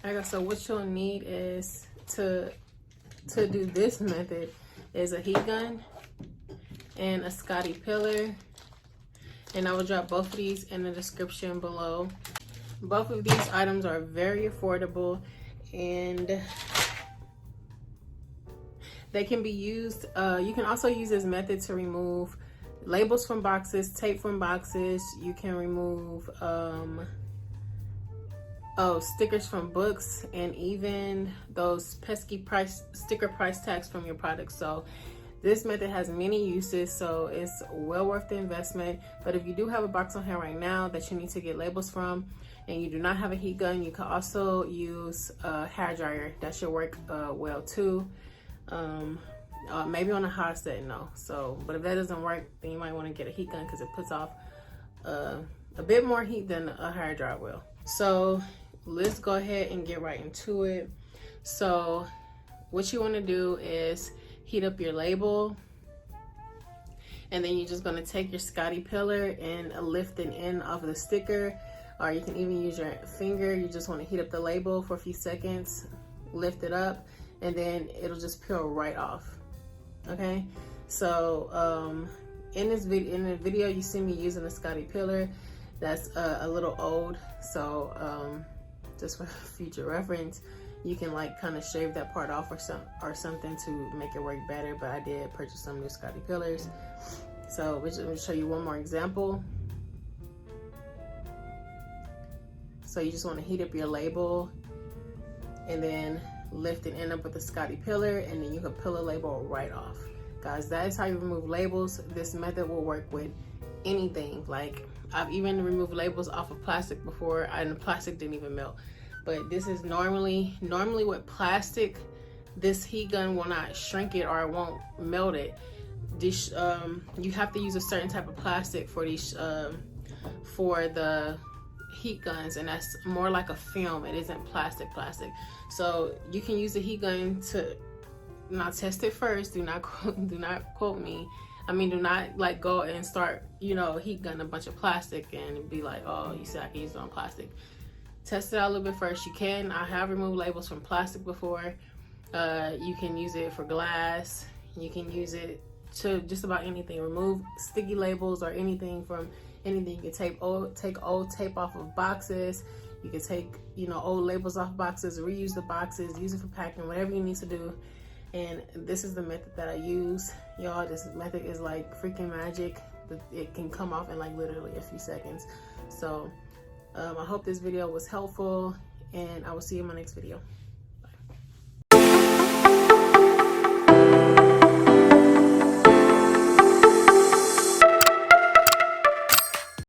Okay, so what you'll need is to do this method is a heat gun and a Scotty Peeler, and I will drop both of these in the description below. Both of these items are very affordable, and they can be used. You can also use this method to remove labels from boxes, tape from boxes. You can remove stickers from books, and even those pesky sticker price tags from your products. So this method has many uses, so it's well worth the investment. But if you do have a box on hand right now that you need to get labels from, and you do not have a heat gun, you can also use a hair dryer. That should work well too. Maybe on a hot set, no. So, but if that doesn't work, then you might want to get a heat gun because it puts off a bit more heat than a hair dryer will. So let's go ahead and get right into it. So what you want to do is heat up your label, and then you're just going to take your Scotty Peeler and lift an end off of the sticker, or you can even use your finger. You just want to heat up the label for a few seconds, lift it up, and then it'll just peel right off. Okay, so in the video you see me using a Scotty Peeler that's a little old, so just for future reference, you can like kind of shave that part off or something to make it work better. But I did purchase some new Scotty Peelers. So let me show you one more example. So you just want to heat up your label and then lift and end up with a Scotty Peeler, and then you can peel a label right off. Guys, that is how you remove labels. This method will work with anything. Like, I've even removed labels off of plastic before, and the plastic didn't even melt. But this is normally with plastic, this heat gun will not shrink it or it won't melt it. This you have to use a certain type of plastic for these for the heat guns, and that's more like a film. It isn't plastic. So you can use the heat gun to not test it first. Do not quote me. I mean, do not like go and start, heat gun a bunch of plastic and be like, oh, you said I can use it on plastic. Test it out a little bit first. You can. I have removed labels from plastic before. You can use it for glass. You can use it to just about anything. Remove sticky labels or anything from anything. You can take old tape off of boxes. You can take, old labels off boxes, reuse the boxes, use it for packing, whatever you need to do. And this is the method that I use. Y'all, this method is like freaking magic. It can come off in like literally a few seconds. So I hope this video was helpful, and I will see you in my next video.